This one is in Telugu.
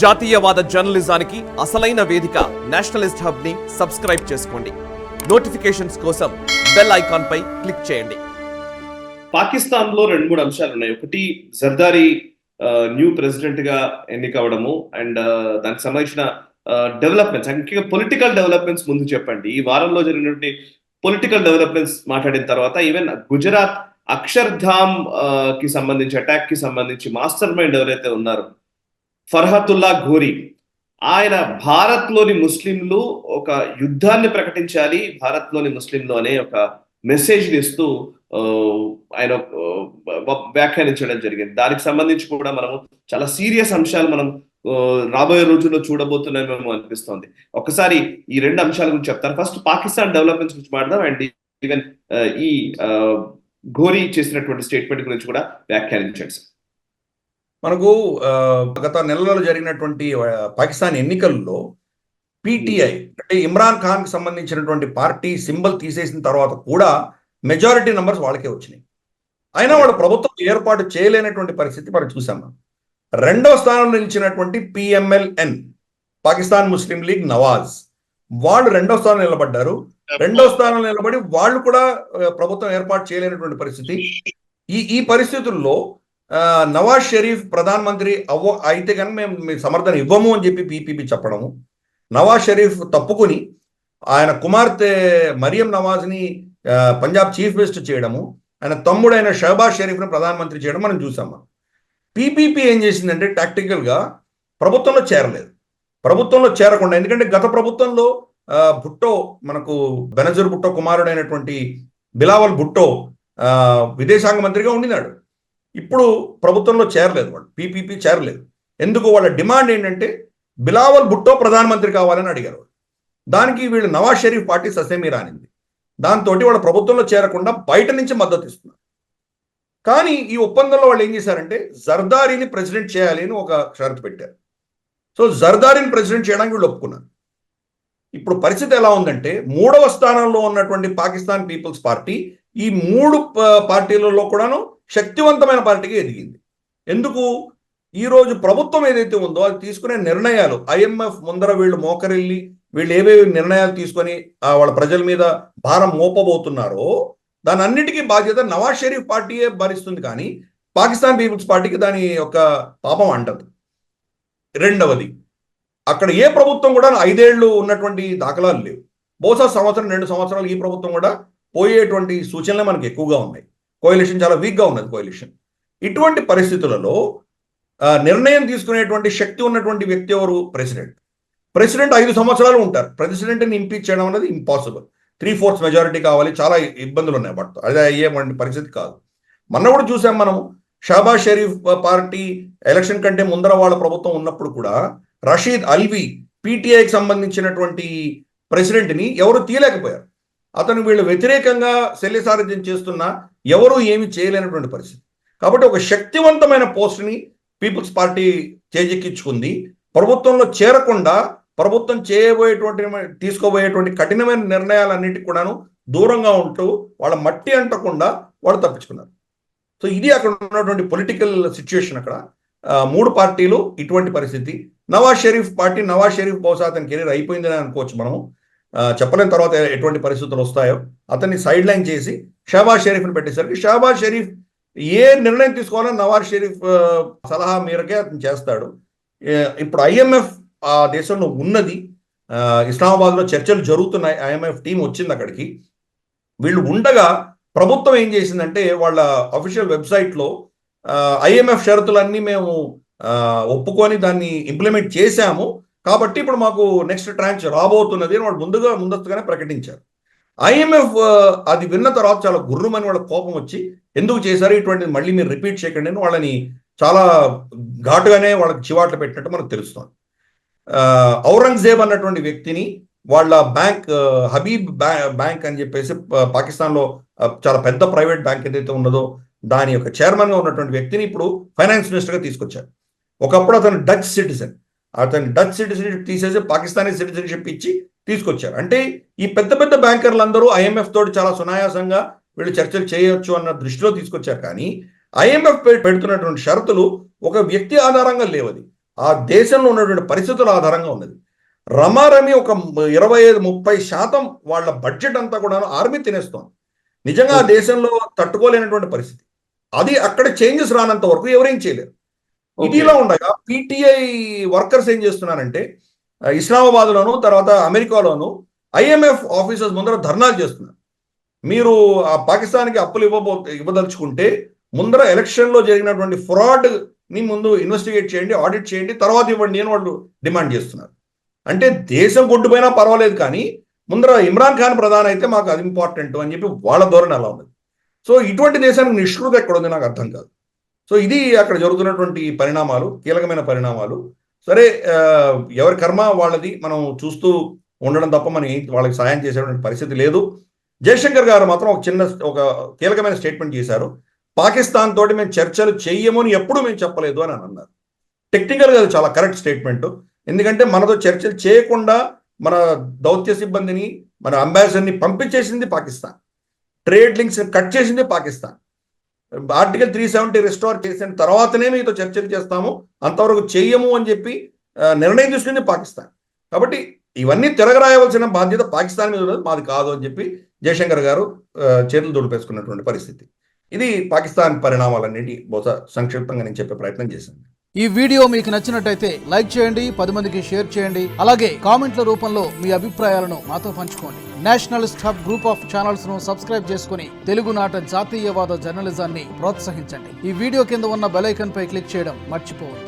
జాతీయవాద జర్నలిజానికి అసలైన వేదిక నేషనలిస్ట్ హబ్ ని సబ్స్క్రైబ్ చేసుకోండి. నోటిఫికేషన్స్ కోసం బెల్ ఐకాన్ పై క్లిక్ చేయండి. పాకిస్తాన్ లో 2-3 అంశాలు ఉన్నాయి. ఒకటి జర్దారీ న్యూ ప్రెసిడెంట్ గా ఎన్నికవడము అండ్ దానికి సంబంధించిన డెవలప్మెంట్స్, ముఖ్యంగా పొలిటికల్ డెవలప్మెంట్స్ ముందు చెప్పండి. ఈ వారంలో జరిగినటువంటి పొలిటికల్ డెవలప్మెంట్స్ మాట్లాడిన తర్వాత ఈవెన్ గుజరాత్ అక్షర్ధామ్ కి సంబంధించి అటాక్ కి సంబంధించి మాస్టర్ మైండ్ ఎవరైతే ఉన్నారో ఫర్హతుల్లా ఘోరీ, ఆయన భారత్ లోని ముస్లింలు ఒక యుద్ధాన్ని ప్రకటించాలి భారత్ లోని ముస్లింలు అనే ఒక మెసేజ్ ఇస్తూ ఆయన వ్యాఖ్యానించడం జరిగింది. దానికి సంబంధించి కూడా మనము చాలా సీరియస్ అంశాలు మనం రాబోయే రోజుల్లో చూడబోతున్నామేమో అనిపిస్తోంది. ఒకసారి ఈ 2 అంశాల గురించి చెప్తారు. ఫస్ట్ పాకిస్తాన్ డెవలప్మెంట్స్ గురించి మాట్లాడదాం అండ్ ఈవెన్ ఈ ఘోరీ చేసినటువంటి స్టేట్మెంట్ గురించి కూడా వ్యాఖ్యానించండి. మనకు గత నెలలో జరిగినటువంటి పాకిస్తాన్ ఎన్నికల్లో పీటీఐ అంటే ఇమ్రాన్ ఖాన్కి సంబంధించినటువంటి పార్టీ సింబల్ తీసేసిన తర్వాత కూడా మెజారిటీ నంబర్స్ వాళ్ళకే వచ్చినాయి. అయినా వాళ్ళ ప్రభుత్వం ఏర్పాటు చేయలేనటువంటి పరిస్థితి మనం చూసాం. రెండవ స్థానంలో నిలిచినటువంటి పిఎంఎల్ఎన్ పాకిస్తాన్ ముస్లిం లీగ్ నవాజ్ వాళ్ళు రెండవ స్థానంలో నిలబడ్డారు. రెండవ స్థానంలో నిలబడి వాళ్ళు కూడా ప్రభుత్వం ఏర్పాటు చేయలేనటువంటి పరిస్థితి. ఈ పరిస్థితుల్లో నవాజ్ షరీఫ్ ప్రధానమంత్రి అయితే కనుక మేము సమర్థన ఇవ్వము అని చెప్పి పీపీపీ చెప్పడము, నవాజ్ షరీఫ్ తప్పుకుని ఆయన కుమార్తె మరియం నవాజ్ని పంజాబ్ చీఫ్ మినిస్టర్ చేయడము, ఆయన తమ్ముడైన షహబాజ్ షరీఫ్ని ప్రధానమంత్రి చేయడం మనం చూసాము. పీపీపీ ఏం చేసిందంటే టాక్టికల్గా ప్రభుత్వంలో చేరలేదు. ప్రభుత్వంలో చేరకుండా, ఎందుకంటే గత ప్రభుత్వంలో భుట్టో మనకు బెనజీర్ భుట్టో కుమారుడైనటువంటి బిలావల్ భుట్టో విదేశాంగ మంత్రిగా ఉండినాడు. ఇప్పుడు ప్రభుత్వంలో చేరలేదు, వాళ్ళు పీపీపీ చేరలేదు. ఎందుకు? వాళ్ళ డిమాండ్ ఏంటంటే బిలావల్ భుట్టో ప్రధానమంత్రి కావాలని అడిగారు. దానికి వీళ్ళు నవాజ్ షరీఫ్ పార్టీ ససేమీ రానింది. దాంతో వాళ్ళ ప్రభుత్వంలో చేరకుండా బయట నుంచి మద్దతు ఇస్తున్నారు. కానీ ఈ ఒప్పందంలో వాళ్ళు ఏం చేశారంటే జర్దారీని ప్రెసిడెంట్ చేయాలి అని ఒక షరతు పెట్టారు. సో జర్దారీని ప్రెసిడెంట్ చేయడానికి వీళ్ళు ఒప్పుకున్నారు. ఇప్పుడు పరిస్థితి ఎలా ఉందంటే 3వ స్థానంలో ఉన్నటువంటి పాకిస్తాన్ పీపుల్స్ పార్టీ ఈ 3 పార్టీలలో కూడాను శక్తివంతమైన పార్టీగా ఎదిగింది. ఎందుకు? ఈరోజు ప్రభుత్వం ఏదైతే ఉందో అది తీసుకునే నిర్ణయాలు, ఐఎంఎఫ్ ముందర వీళ్ళు మోకరిల్లి వీళ్ళు ఏవేవి నిర్ణయాలు తీసుకొని వాళ్ళ ప్రజల మీద భారం మోపబోతున్నారో దాని అన్నిటికీ బాధ్యత నవాజ్ షరీఫ్ పార్టీయే భరిస్తుంది, కానీ పాకిస్తాన్ పీపుల్స్ పార్టీకి దాని యొక్క పాపం అంటదు. రెండవది, అక్కడ ఏ ప్రభుత్వం కూడా 5 ఏళ్ళు ఉన్నటువంటి దాఖలాలు లేవు. బహుశా 1-2 సంవత్సరాలు ఈ ప్రభుత్వం కూడా పోయేటువంటి సూచనలే మనకు ఎక్కువగా ఉన్నాయి. కోalition చాలా వీక్గా ఉన్నది కోalition. ఇటువంటి పరిస్థితులలో నిర్ణయం తీసుకునేటువంటి శక్తి ఉన్నటువంటి వ్యక్తి ఎవరు? ప్రెసిడెంట్ 5 సంవత్సరాలు ఉంటారు. ప్రెసిడెంట్ని ఇంపీచ్ చేయడం అనేది ఇంపాసిబుల్. 3/4 మెజారిటీ కావాలి, చాలా ఇబ్బందులు ఉన్నాయి. బట్ అదే అయ్యేటువంటి పరిస్థితి కాదు. మొన్న కూడా చూసాం మనం, షహబాజ్ షరీఫ్ పార్టీ ఎలక్షన్ కంటే ముందర వాళ్ళ ప్రభుత్వం ఉన్నప్పుడు కూడా రషీద్ అల్వి పీటీఐకి సంబంధించినటువంటి ప్రెసిడెంట్ని ఎవరు తీయలేకపోయారు. అతను వీళ్ళు వ్యతిరేకంగా శల్యసారథ్యం చేస్తున్నా ఎవరు ఏమి చేయలేనటువంటి పరిస్థితి. కాబట్టి ఒక శక్తివంతమైన పోస్ట్ని పీపుల్స్ పార్టీ చేజెక్కించుకుంది. ప్రభుత్వంలో చేరకుండా ప్రభుత్వం తీసుకోబోయేటువంటి కఠినమైన నిర్ణయాలన్నిటికీ కూడాను దూరంగా ఉంటూ వాళ్ళ మట్టి అంటకుండా వాళ్ళు తప్పించుకున్నారు. సో ఇది అక్కడ ఉన్నటువంటి పొలిటికల్ సిచ్యుయేషన్. అక్కడ 3 పార్టీలు ఇటువంటి పరిస్థితి. నవాజ్ షరీఫ్ పార్టీ, నవాజ్ షరీఫ్ బహుశా అతని కెరీర్ అయిపోయిందని అనుకోవచ్చు మనము, చెప్పలేని తర్వాత ఎటువంటి పరిస్థితులు వస్తాయో. అతన్ని సైడ్ లైన్ చేసి షహబాజ్ షరీఫ్ని పెట్టేసరికి షహబాజ్ షరీఫ్ ఏ నిర్ణయం తీసుకోవాలని నవాజ్ షరీఫ్ సలహా మేరకే అతను చేస్తాడు. ఇప్పుడు ఐఎంఎఫ్ ఆ దేశంలో ఉన్నది, ఇస్లామాబాద్లో చర్చలు జరుగుతున్నాయి, ఐఎంఎఫ్ టీం వచ్చింది అక్కడికి. వీళ్ళు ఉండగా ప్రభుత్వం ఏం చేసిందంటే వాళ్ళ అఫీషియల్ వెబ్సైట్లో ఐఎంఎఫ్ షరతులన్నీ మేము ఒప్పుకొని దాన్ని ఇంప్లిమెంట్ చేశాము, కాబట్టి ఇప్పుడు మాకు నెక్స్ట్ ట్రాంచ్ రాబోతున్నది అని వాళ్ళు ముందస్తుగానే ప్రకటించారు. ఐఎంఎఫ్ అది విన్న తర్వాత చాలా గుర్రుమని వాళ్ళ కోపం వచ్చి ఎందుకు చేశారు ఇటువంటిది మళ్ళీ మీరు రిపీట్ చేయకండి అని వాళ్ళని చాలా ఘాటుగానే వాళ్ళకి చివాట్లు పెట్టినట్టు మనకు తెలుస్తుంది. ఔరంగజేబ్ అన్నటువంటి వ్యక్తిని వాళ్ళ బ్యాంక్ హబీబ్ బ్యాంక్ అని చెప్పేసి పాకిస్తాన్లో చాలా పెద్ద ప్రైవేట్ బ్యాంక్ ఏదైతే ఉన్నదో దాని యొక్క చైర్మన్గా ఉన్నటువంటి వ్యక్తిని ఇప్పుడు ఫైనాన్స్ మినిస్టర్గా తీసుకొచ్చారు. ఒకప్పుడు అతను డచ్ సిటిజన్, అతను డచ్ సిటిజన్షిప్ తీసేసి పాకిస్తానీ సిటిజన్షిప్ ఇచ్చి తీసుకొచ్చారు. అంటే ఈ పెద్ద పెద్ద బ్యాంకర్లందరూ ఐఎంఎఫ్ తోటి చాలా సునాయాసంగా వీళ్ళు చర్చలు చేయొచ్చు అన్న దృష్టిలో తీసుకొచ్చారు. కానీ ఐఎంఎఫ్ పెడుతున్నటువంటి షరతులు ఒక వ్యక్తి ఆధారంగా లేవది, ఆ దేశంలో ఉన్నటువంటి పరిస్థితుల ఆధారంగా ఉన్నది. రమారమి ఒక 25-30% వాళ్ళ బడ్జెట్ అంతా కూడా ఆర్మీ తినేస్తోంది. నిజంగా ఆ దేశంలో తట్టుకోలేనటువంటి పరిస్థితి. అది అక్కడ చేంజెస్ రానంత వరకు ఎవరేం చేయలేరు. ఇదిలా ఉండగా పీటీఐ వర్కర్స్ ఏం చేస్తున్నారంటే ఇస్లామాబాద్లోను తర్వాత అమెరికాలోను IMF ఆఫీసర్స్ ముందర ధర్నాలు చేస్తున్నారు. మీరు ఆ పాకిస్తాన్కి అప్పులు ఇవ్వదలుచుకుంటే ముందర ఎలక్షన్లో జరిగినటువంటి ఫ్రాడ్ ని ముందు ఇన్వెస్టిగేట్ చేయండి, ఆడిట్ చేయండి, తర్వాత ఇవ్వండి అని వాళ్ళు డిమాండ్ చేస్తున్నారు. అంటే దేశం కొట్టుపోయినా పర్వాలేదు కానీ ముందర ఇమ్రాన్ ఖాన్ ప్రధాని అయితే మాకు అది ఇంపార్టెంట్ అని చెప్పి వాళ్ళ ధోరణి అలా ఉంది. సో ఇటువంటి దేశానికి నిష్ఠురత ఎక్కడ ఉంది నాకు అర్థం కాదు. సో ఇది అక్కడ జరుగుతున్నటువంటి పరిణామాలు, కీలకమైన పరిణామాలు. సరే, ఎవరి కర్మ వాళ్ళది, మనం చూస్తూ ఉండడం తప్ప మనం వాళ్ళకి సాయం చేసేటువంటి పరిస్థితి లేదు. జయశంకర్ గారు మాత్రం ఒక కీలకమైన స్టేట్మెంట్ చేశారు. పాకిస్తాన్ తోటి మేము చర్చలు చెయ్యము అని ఎప్పుడు మేము చెప్పలేదు అని అన్నారు. టెక్నికల్గా అది చాలా కరెక్ట్ స్టేట్మెంట్. ఎందుకంటే మనతో చర్చలు చేయకుండా మన దౌత్య సిబ్బందిని, మన అంబాసిడర్ని పంపించేసింది పాకిస్తాన్. ట్రేడ్ లింక్స్ కట్ చేసింది పాకిస్తాన్. ఆర్టికల్ 370 రిస్టోర్ చేసిన తర్వాతనే మీతో చర్చలు చేస్తాము, అంతవరకు చెయ్యము అని చెప్పి నిర్ణయం తీసుకుంది పాకిస్తాన్. కాబట్టి ఇవన్నీ తిరగరాయవలసిన బాధ్యత పాకిస్తాన్ మీద ఉన్నది, మాది కాదు అని చెప్పి జయశంకర్ గారు చేతులు దులిపేసుకున్నటువంటి పరిస్థితి. ఇది పాకిస్తాన్ పరిణామాలన్నిటి బహుశా సంక్షిప్తంగా నేను చెప్పే ప్రయత్నం చేశాను. ఈ వీడియో మీకు నచ్చినట్టయితే లైక్ చేయండి, 10 మందికి షేర్ చేయండి. అలాగే కామెంట్ల రూపంలో మీ అభిప్రాయాలను మాతో పంచుకోండి. Nationalist hub group of channels ను సబ్స్క్రైబ్ చేసుకుని తెలుగునాట జాతీయవాద జర్నలిజాన్ని ప్రోత్సహించండి. ఈ వీడియో కింద ఉన్న బెల్ ఐకాన్ పై క్లిక్ చేయడం మర్చిపోవద్దు.